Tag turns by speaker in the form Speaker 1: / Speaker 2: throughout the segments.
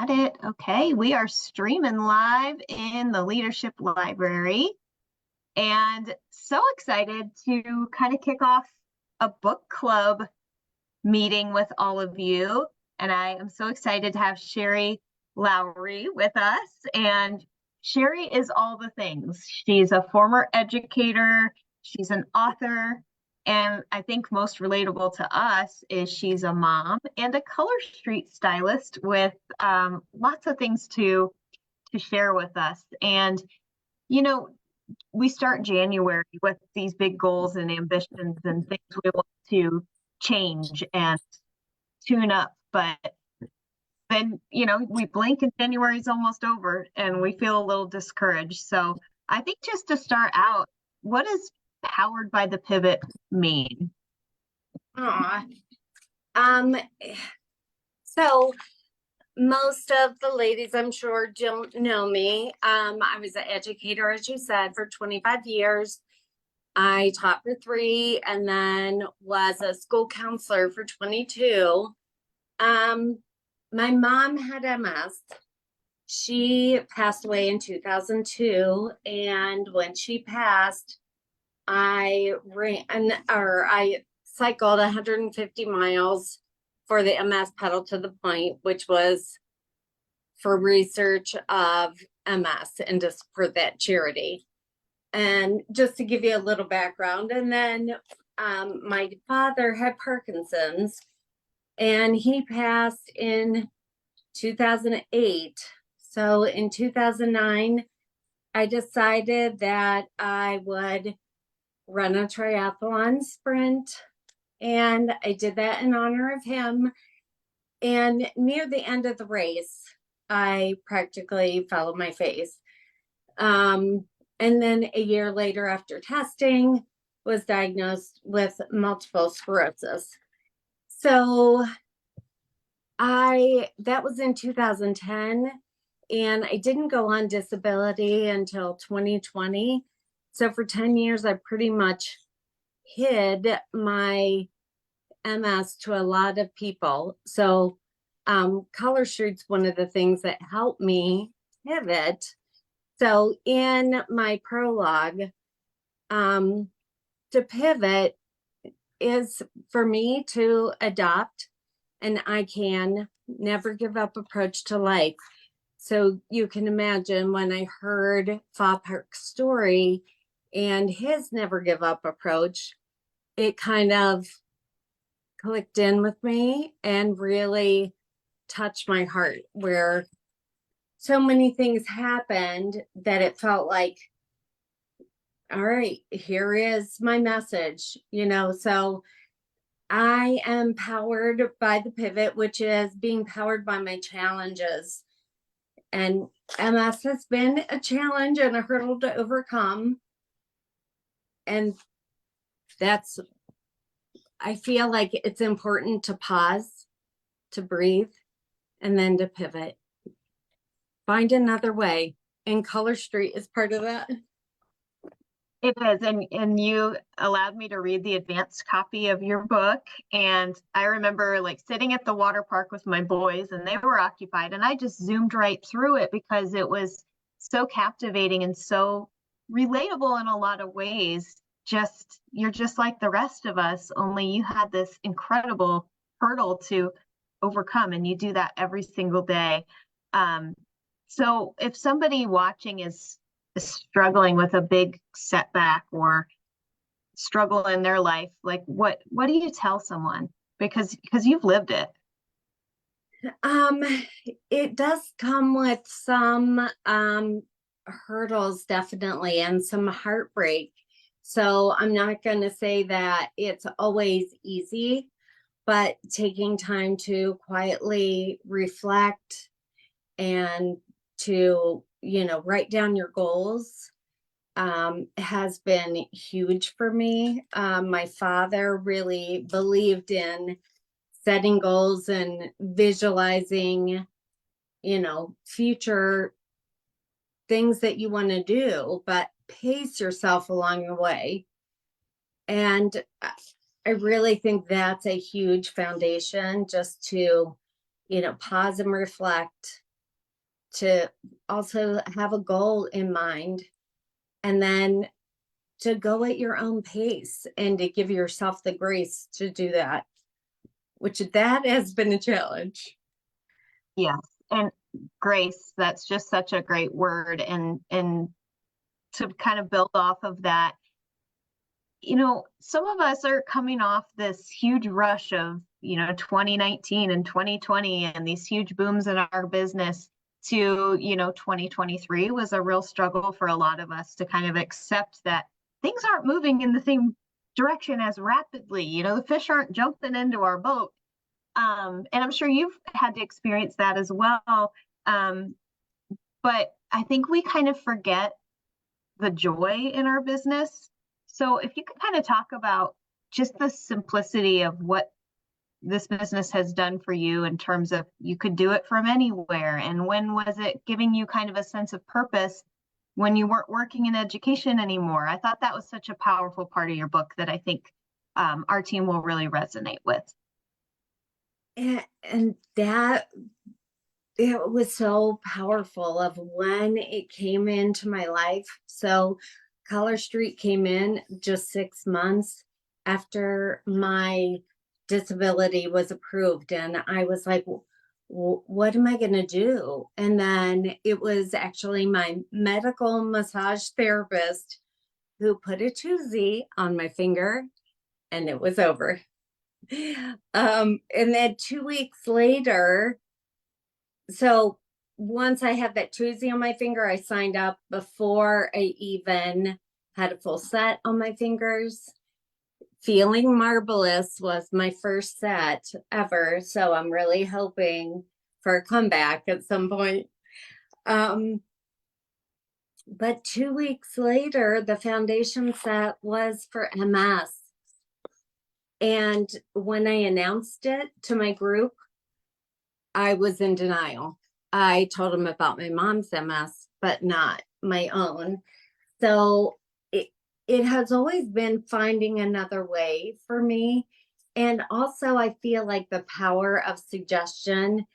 Speaker 1: Got it. Okay, we are streaming live in the Leadership Library and so excited to kind of kick off a book club meeting with all of you. And I am so excited to have Cheri Lohrey with us. And Cheri is all the things. She's a former educator, she's an author, and I think most relatable to us is she's a mom and a color street stylist with lots of things to share with us. And, you know, we start January with these big goals and ambitions and things we want to change and tune up. But then, we blink and January's almost over and we feel a little discouraged. So I think just to start out, what does powered by the pivot mean?
Speaker 2: Aw. So most of the ladies, I'm sure, don't know me. I was an educator, as you said, for 25 years. I taught for 3 and then was a school counselor for 22. My mom had MS. She passed away in 2002, and when she passed, I cycled 150 miles for the MS Pedal to the Point, which was for research of MS and to support that charity. And just to give you a little background, and then my father had Parkinson's, and he passed in 2008. So in 2009, I decided that I would run a triathlon sprint, and I did that in honor of him. And near the end of the race, I practically fell on my face. And then a year later, after testing, was diagnosed with multiple sclerosis. So that was in 2010, and I didn't go on disability until 2020. So for 10 years, I pretty much hid my MS to a lot of people. So Color Street's one of the things that helped me pivot. So in my prologue, to pivot is for me to adopt an I can never give up approach to life. So you can imagine when I heard Fa Park's story and his never give up approach, it kind of clicked in with me and really touched my heart, where so many things happened that it felt like, all right, here is my message, so I am powered by the pivot, which is being powered by my challenges. And MS has been a challenge and a hurdle to overcome. And I feel like it's important to pause, to breathe, and then to pivot. Find another way. And Color Street is part of that.
Speaker 1: It is, and you allowed me to read the advanced copy of your book, and I remember sitting at the water park with my boys, and they were occupied, and I just zoomed right through it because it was so captivating and so relatable in a lot of ways. You're just like the rest of us, only you had this incredible hurdle to overcome, and you do that every single day. So if somebody watching is struggling with a big setback or struggle in their life, what do you tell someone? Because you've lived it.
Speaker 2: It does come with some hurdles, definitely, and some heartbreak. So I'm not going to say that it's always easy, but taking time to quietly reflect and to write down your goals has been huge for me. My father really believed in setting goals and visualizing, future things that you want to do, but pace yourself along the way. And I really think that's a huge foundation, just to, pause and reflect to also have a goal in mind, and then to go at your own pace and to give yourself the grace to do that, which that has been a challenge.
Speaker 1: Yes. And grace, that's just such a great word. And to kind of build off of that, some of us are coming off this huge rush of, 2019 and 2020 and these huge booms in our business to, 2023 was a real struggle for a lot of us to kind of accept that things aren't moving in the same direction as rapidly. The fish aren't jumping into our boat. And I'm sure you've had to experience that as well. But I think we kind of forget the joy in our business. So if you could kind of talk about just the simplicity of what this business has done for you in terms of you could do it from anywhere, and when was it giving you kind of a sense of purpose when you weren't working in education anymore? I thought that was such a powerful part of your book that I think our team will really resonate with.
Speaker 2: And that, it was so powerful of when it came into my life. So Collar Street came in just 6 months after my disability was approved. And I was like, what am I going to do? And then it was actually my medical massage therapist who put a 2Z on my finger, and it was over. And then 2 weeks later, so once I had that 2Z on my finger, I signed up before I even had a full set on my fingers. Feeling Marvelous was my first set ever, so I'm really hoping for a comeback at some point. But 2 weeks later, the foundation set was for MS. And when I announced it to my group, I was in denial. I told them about my mom's MS, but not my own. So it has always been finding another way for me. And also, I feel like the power of suggestion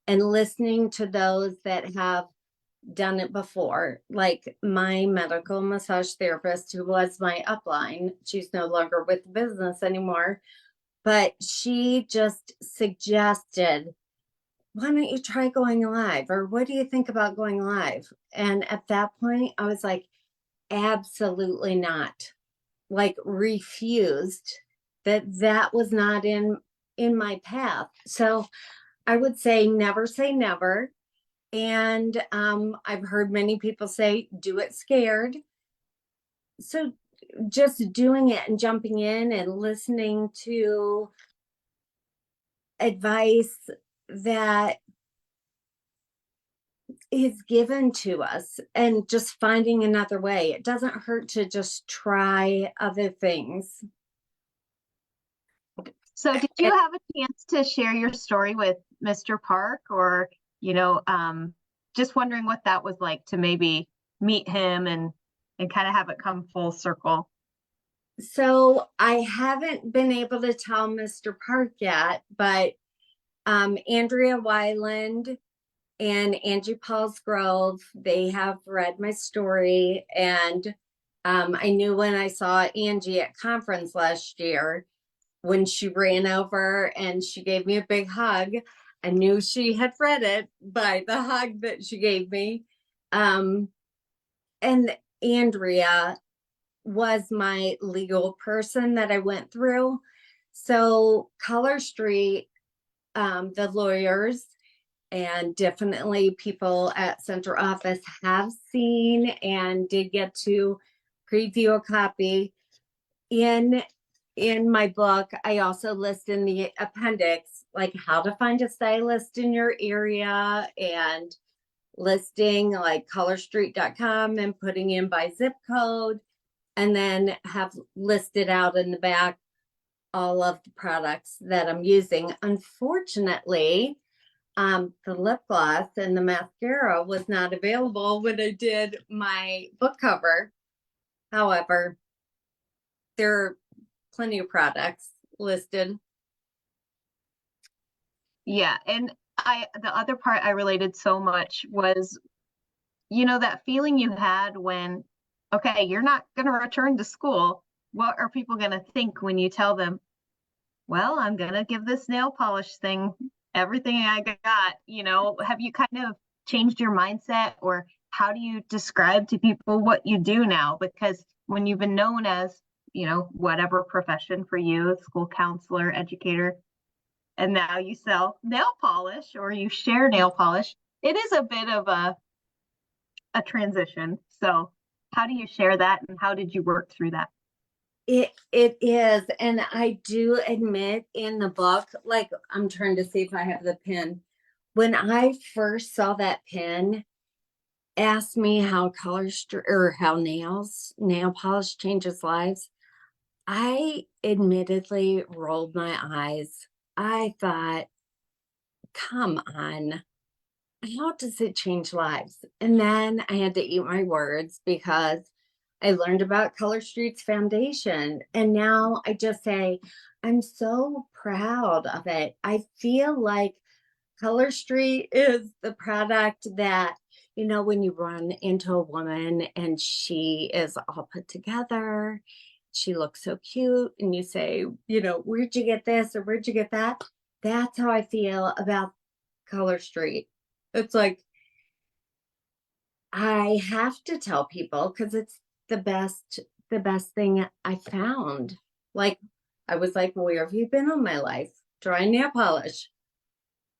Speaker 2: and listening to those that have done it before, like my medical massage therapist, who was my upline. She's no longer with the business anymore, but she just suggested, why don't you try going live? Or what do you think about going live? And at that point, I was like, absolutely not. Like, refused. That was not in my path. So I would say never. And I've heard many people say, do it scared. So just doing it and jumping in and listening to advice that is given to us and just finding another way. It doesn't hurt to just try other things.
Speaker 1: So did you have a chance to share your story with Mr. Park, or, just wondering what that was like to maybe meet him and kind of have it come full circle?
Speaker 2: So I haven't been able to tell Mr. Park yet, but Andrea Weiland and Angie Paulsgrove, they have read my story. And I knew when I saw Angie at conference last year, when she ran over and she gave me a big hug, I knew she had read it by the hug that she gave me. And Andrea was my legal person that I went through. So Collar Street, the lawyers, and definitely people at Central Office have seen and did get to preview a copy. In my book, I also list in the appendix, like how to find a stylist in your area, and listing like collarstreet.com and putting in by zip code, and then have listed out in the back all of the products that I'm using. Unfortunately, the lip gloss and the mascara was not available when I did my book cover. However, there are plenty of products listed.
Speaker 1: Yeah. And the other part I related so much was, you know, that feeling you had when, okay, you're not going to return to school. What are people going to think when you tell them, well, I'm going to give this nail polish thing everything I got? You know, have you kind of changed your mindset, or how do you describe to people what you do now? Because when you've been known as, you know, whatever profession for you, school counselor, educator, and now you sell nail polish or you share nail polish, it is a bit of a transition. So how do you share that, and how did you work through that?
Speaker 2: It is, and I do admit in the book, like I'm trying to see if I have the pin. When I first saw that pin, asked me how or how nail polish changes lives, I admittedly rolled my eyes. I thought, come on, how does it change lives? And then I had to eat my words because I learned about Color Street's foundation. And now I just say, I'm so proud of it. I feel like Color Street is the product that, you know, when you run into a woman and she is all put together, she looks so cute, and you say, you know, where'd you get this or where'd you get that? That's how I feel about Color Street. It's like, I have to tell people because it's the best thing I found. Like, I was like, where have you been all my life? Dry nail polish.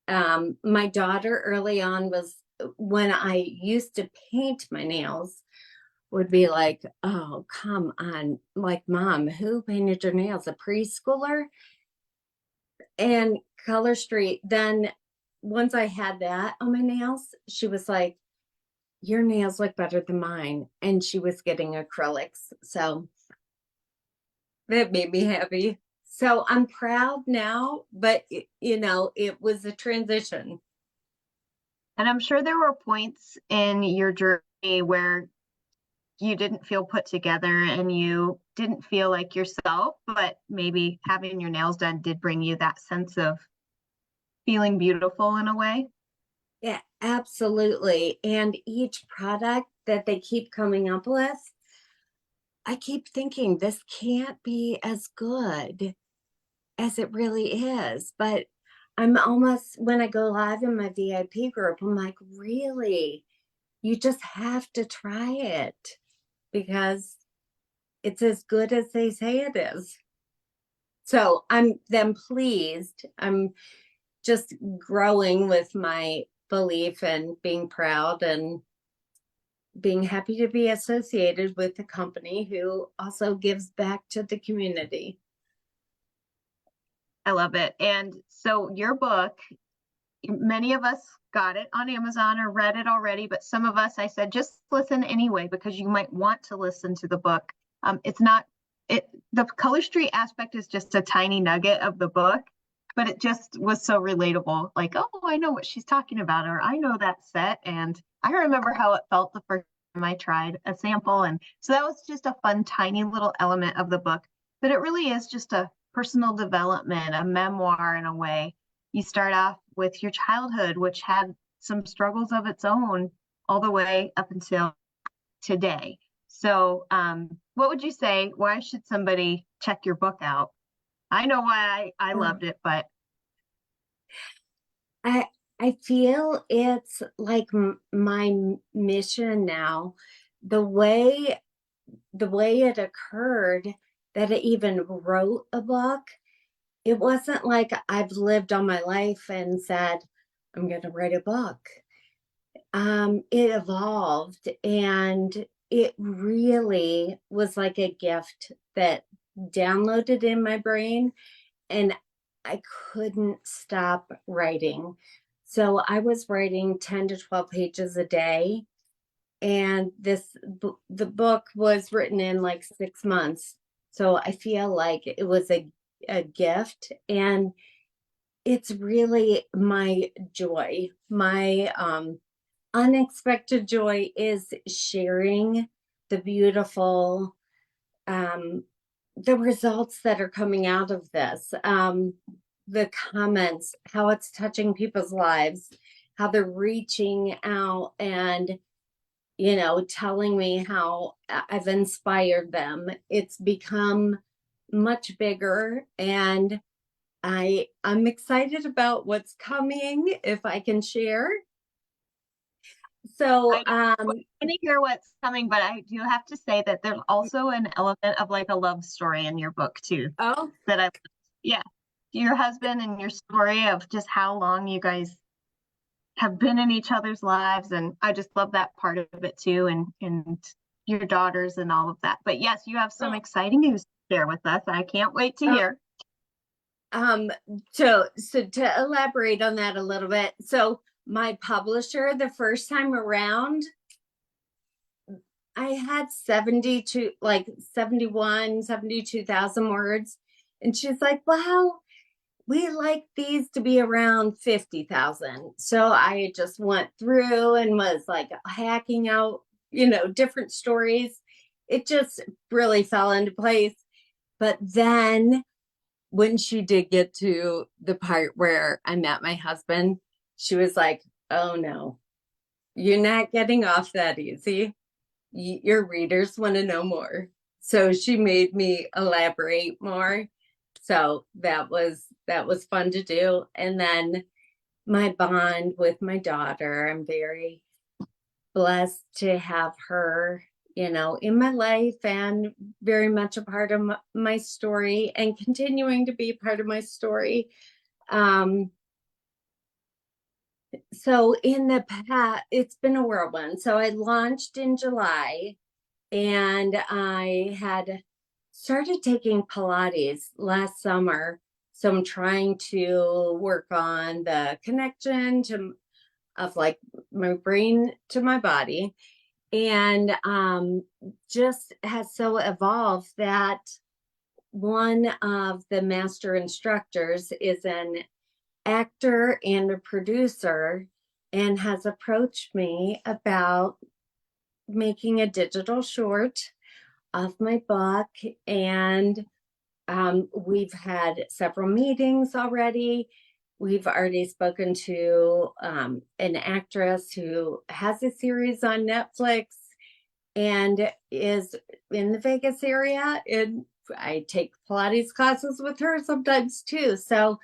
Speaker 2: My daughter early on was, when I used to paint my nails, would be like, oh, come on. Like, mom, who painted your nails? A preschooler? And Color Street. Then once I had that on my nails, she was like, your nails look better than mine. And she was getting acrylics. So that made me happy. So I'm proud now, but you know, it was a transition.
Speaker 1: And I'm sure there were points in your journey where you didn't feel put together and you didn't feel like yourself, but maybe having your nails done did bring you that sense of feeling beautiful in a way.
Speaker 2: Yeah, absolutely. And each product that they keep coming up with, I keep thinking this can't be as good as it really is. But I'm almost, when I go live in my VIP group, I'm like, really? You just have to try it because it's as good as they say it is. So I'm then pleased. I'm just growing with my belief and being proud and being happy to be associated with a company who also gives back to the community.
Speaker 1: I love it. And so your book, many of us got it on Amazon or read it already, but some of us, I said, just listen anyway, because you might want to listen to the book. It's not, the Color Street aspect is just a tiny nugget of the book, but it just was so relatable. Like, oh, I know what she's talking about, or I know that set. And I remember how it felt the first time I tried a sample. And so that was just a fun, tiny little element of the book. But it really is just a personal development, a memoir in a way. You start off with your childhood, which had some struggles of its own all the way up until today. So, what would you say? Why should somebody check your book out? I know why I loved it, but
Speaker 2: I I feel it's like my mission now. The way it occurred that I even wrote a book, it wasn't like I've lived all my life and said, I'm going to write a book. It evolved, and it really was like a gift that downloaded in my brain, and I couldn't stop writing. So I was writing 10 to 12 pages a day, and the book was written in like 6 months. So I feel like it was a gift, and it's really my joy. My unexpected joy is sharing the beautiful the results that are coming out of this. the comments, how it's touching people's lives, how they're reaching out and, telling me how I've inspired them. It's become much bigger, and I'm excited about what's coming, if I can share. So,
Speaker 1: I want to hear what's coming, but I do have to say that there's also an element of like a love story in your book too.
Speaker 2: oh,
Speaker 1: That yeah, your husband and your story of just how long you guys have been in each other's lives, and I just love that part of it too, and your daughters and all of that. But yes, you have some
Speaker 2: oh,
Speaker 1: exciting news to share with us. I can't wait to
Speaker 2: oh,
Speaker 1: hear.
Speaker 2: um, so to elaborate on that a little bit, so my publisher, the first time around, I had 72, like 72,000 words. And she's like, well, we like these to be around 50,000. So I just went through and was like hacking out, different stories. It just really fell into place. But then when she did get to the part where I met my husband, she was like, oh no, you're not getting off that easy. Your readers want to know more. So she made me elaborate more. So that was fun to do. And then my bond with my daughter, I'm very blessed to have her, in my life and very much a part of my story and continuing to be part of my story. So in the past, it's been a whirlwind. So I launched in July, and I had started taking Pilates last summer. So I'm trying to work on the connection of like my brain to my body. And just has so evolved that one of the master instructors is an actor and a producer and has approached me about making a digital short of my book. And we've had several meetings already. We've already spoken to an actress who has a series on Netflix and is in the Vegas area. And I take Pilates classes with her sometimes too. So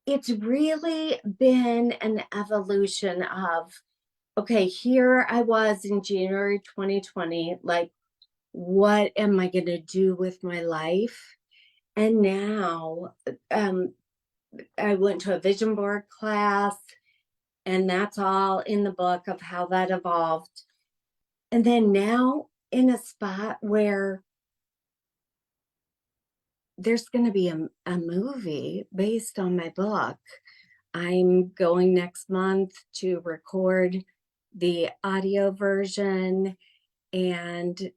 Speaker 2: it's really been an evolution of, okay, here I was in January 2020, like, what am I going to do with my life? And now I went to a vision board class, and that's all in the book of how that evolved. And then now in a spot where there's going to be a movie based on my book. I'm going next month to record the audio version, and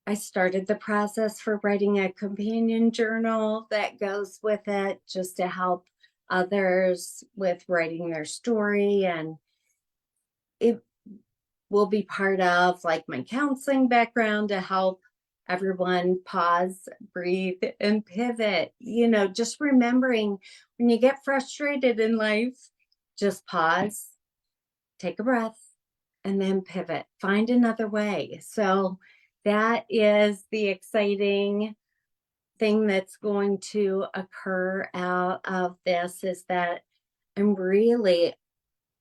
Speaker 2: I started the process for writing a companion journal that goes with it, just to help others with writing their story. And it will be part of like my counseling background to help everyone pause, breathe, and pivot. Just remembering when you get frustrated in life, just pause, take a breath, and then pivot, find another way. So that is the exciting thing that's going to occur out of this, is that I'm really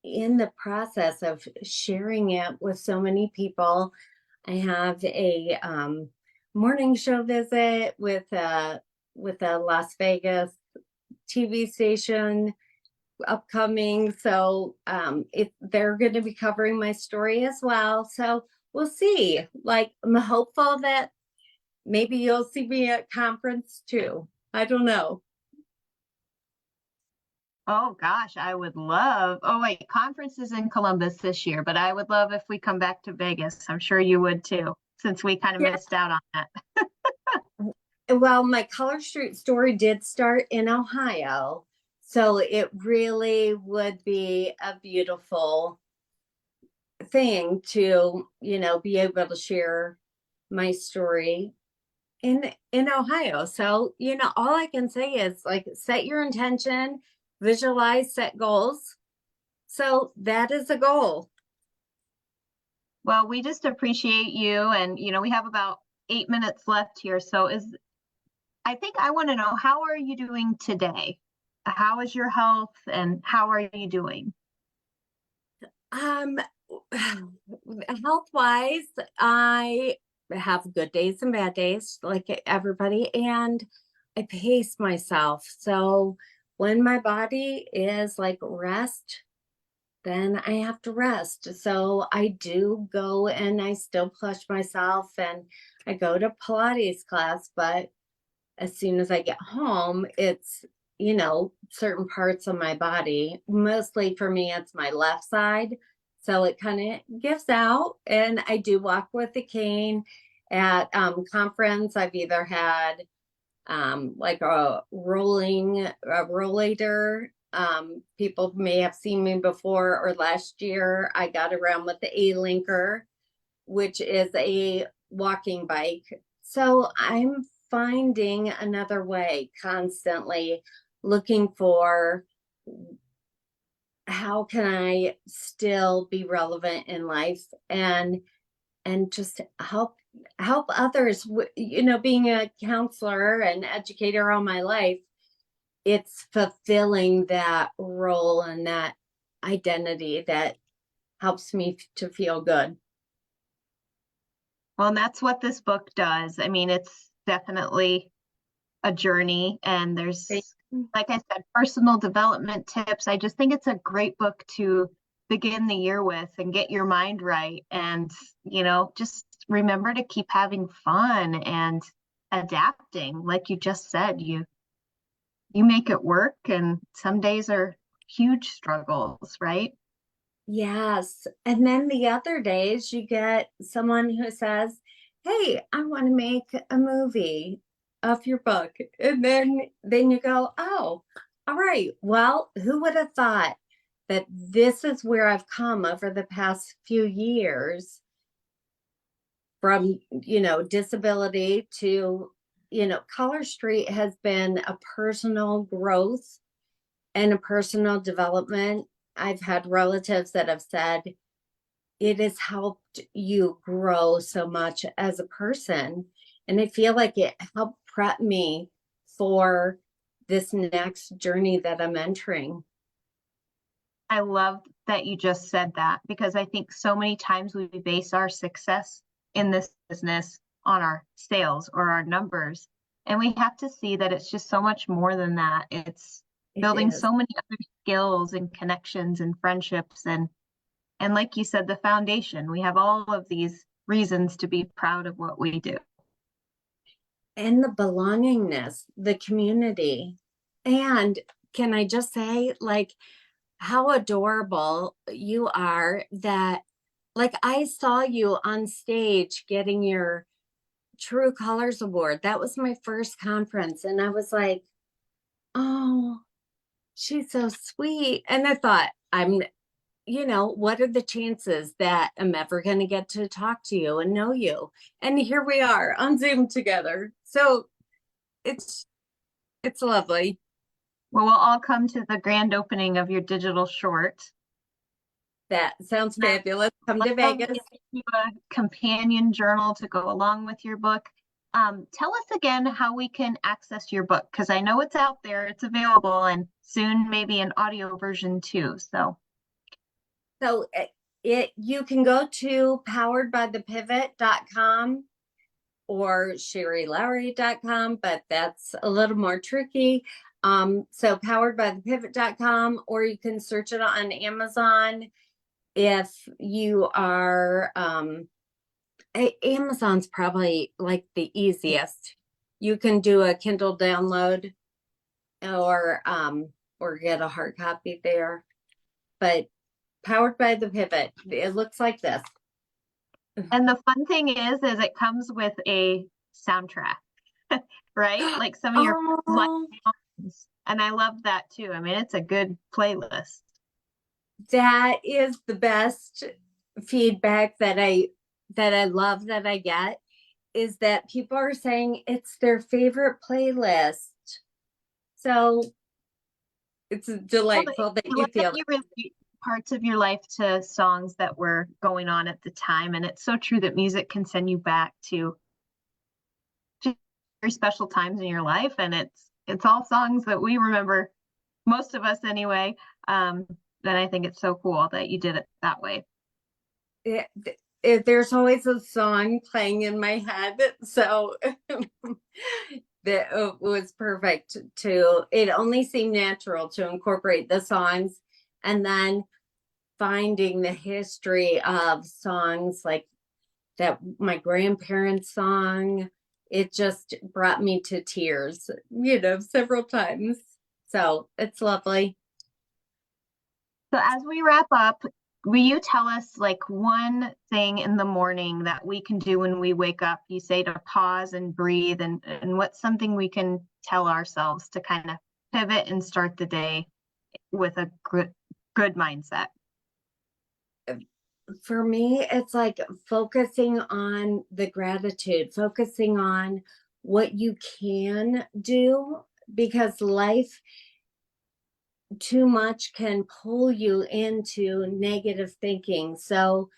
Speaker 2: in the process of sharing it with so many people. I have a morning show visit with a Las Vegas TV station upcoming. So they're going to be covering my story as well. So we'll see. Like, I'm hopeful that maybe you'll see me at conference too. I don't know.
Speaker 1: Oh gosh, I would love. Oh wait, conference is in Columbus this year, but I would love if we come back to Vegas. I'm sure you would too, since we kind of
Speaker 2: Yeah.
Speaker 1: missed out on that.
Speaker 2: Well, my Color Street story did start in Ohio. So it really would be a beautiful thing to, be able to share my story in Ohio. So, all I can say is like set your intention, visualize, set goals. So that is a goal.
Speaker 1: Well, we just appreciate you. And, we have about 8 minutes left here. So I think I want to know, how are you doing today? How is your health and how are you doing?
Speaker 2: Um, health wise, I have good days and bad days like everybody, and I pace myself. So when my body is like rest, then I have to rest. So I do go and I still push myself and I go to Pilates class, but as soon as I get home, it's, certain parts of my body. Mostly for me, it's my left side. So it kind of gives out. And I do walk with a cane at conference. I've either had like a rollator. People may have seen me before, or last year I got around with the A-Linker, which is a walking bike. So I'm finding another way, constantly looking for how can I still be relevant in life and just help others. Being a counselor and educator all my life, it's fulfilling that role and that identity that helps me to feel good.
Speaker 1: Well, and that's what this book does. I mean, it's definitely a journey, and there's, like I said, personal development tips. I just think it's a great book to begin the year with and get your mind right. And, just remember to keep having fun and adapting. Like you just said, you make it work, and some days are huge struggles, right?
Speaker 2: Yes. And then the other days you get someone who says, "Hey, I want to make a movie of your book." And then you go, "Oh, all right. Well, who would have thought that this is where I've come over the past few years from, disability to, Color Street has been a personal growth and a personal development. I've had relatives that have said it has helped you grow so much as a person. And I feel like it helped prep me for this next journey that I'm entering.
Speaker 1: I love that you just said that, because I think so many times we base our success in this business on our sales or our numbers. And we have to see that it's just so much more than that. It's
Speaker 2: It
Speaker 1: building
Speaker 2: is.
Speaker 1: so many other skills and connections and friendships, and like you said, the foundation. We have all of these reasons to be proud of what we do.
Speaker 2: And the belongingness, the community. And can I just say, like, how adorable you are that, like, I saw you on stage getting your True Colors Award. That was my first conference. And I was like, oh, she's so sweet. And I thought, what are the chances that I'm ever going to get to talk to you and know you? And here we are on Zoom together. So it's it's lovely.
Speaker 1: Well, we'll all come to the grand opening of your digital short.
Speaker 2: That sounds
Speaker 1: And
Speaker 2: fabulous. Come
Speaker 1: I'd
Speaker 2: to
Speaker 1: love to
Speaker 2: Vegas.
Speaker 1: give you a companion journal to go along with your book. Tell us again how we can access your book, because I know it's out there, it's available, and soon maybe an audio version too. So
Speaker 2: So it you can go to poweredbythepivot.com or cherilowry.com, but that's a little more tricky. So poweredbythepivot.com, or you can search it on Amazon. If you are Amazon's probably like the easiest. You can do a Kindle download or get a hard copy there. But Powered by the Pivot, it looks like this.
Speaker 1: and the fun thing is it comes with a soundtrack, right? Like some of your live
Speaker 2: Oh,
Speaker 1: songs. And I love that too. I mean, it's a good playlist.
Speaker 2: that is the best feedback that I love that I get. is that people are saying it's their favorite playlist. So it's
Speaker 1: Well,
Speaker 2: delightful that
Speaker 1: I
Speaker 2: you
Speaker 1: love that
Speaker 2: feel
Speaker 1: you relate parts of your life to songs that were going on at the time. And it's so true that music can send you back to just very special times in your life. And it's all songs that we remember, most of us anyway. And I think it's so cool that you did it that way.
Speaker 2: it, there's always a song playing in my head. So that was perfect to, it only seemed natural to incorporate the songs, and then finding the history of songs like that my grandparents song, it just brought me to tears, several times. So it's lovely.
Speaker 1: So as we wrap up, will you tell us like one thing in the morning that we can do when we wake up? You say to pause and breathe, and what's something we can tell ourselves to kind of pivot and start the day with a good mindset?
Speaker 2: For me, it's like focusing on the gratitude, focusing on what you can do, because life too much can pull you into negative thinking. So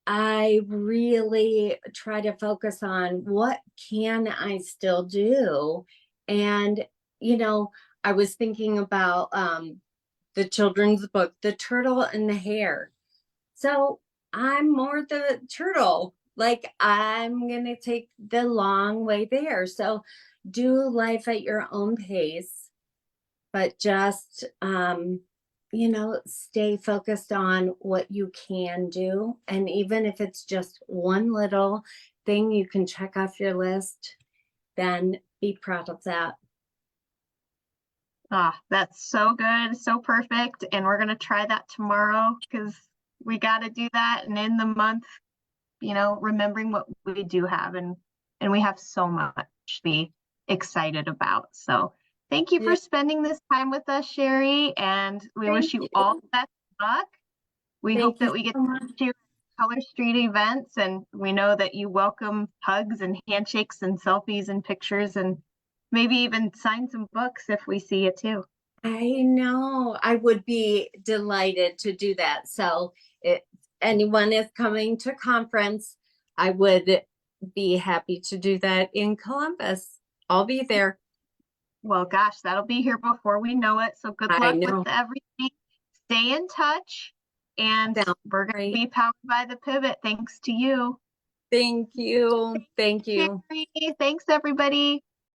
Speaker 2: I really try to focus on what can I still do. And, I was thinking about the children's book, The Turtle and the Hare. So I'm more the turtle. Like I'm going to take the long way there. So do life at your own pace, but just, stay focused on what you can do. And even if it's just one little thing you can check off your list, then be proud of that.
Speaker 1: Ah, that's so good, so perfect. And we're going to try that tomorrow because we got to do that. And in the month, remembering what we do have, and we have so much to be excited about. So thank you for
Speaker 2: Yeah,
Speaker 1: spending this time with us, Cheri, and we
Speaker 2: thank
Speaker 1: wish you all
Speaker 2: you.
Speaker 1: the best of luck. We hope
Speaker 2: Thank you
Speaker 1: that we get
Speaker 2: so much.
Speaker 1: to your Color Street events, and we know that you welcome hugs and handshakes and selfies and pictures, and maybe even sign some books if we see you too.
Speaker 2: I know. I would be delighted to do that. So if anyone is coming to conference, I would be happy to do that in Columbus. I'll be there.
Speaker 1: Well, gosh, that'll be here before we know it. So good
Speaker 2: I
Speaker 1: luck with
Speaker 2: know.
Speaker 1: everything. Stay in touch, and
Speaker 2: Sounds
Speaker 1: we're going to
Speaker 2: great.
Speaker 1: be powered by the pivot thanks to you.
Speaker 2: Thank you. Thank you.
Speaker 1: Cheri, thanks everybody.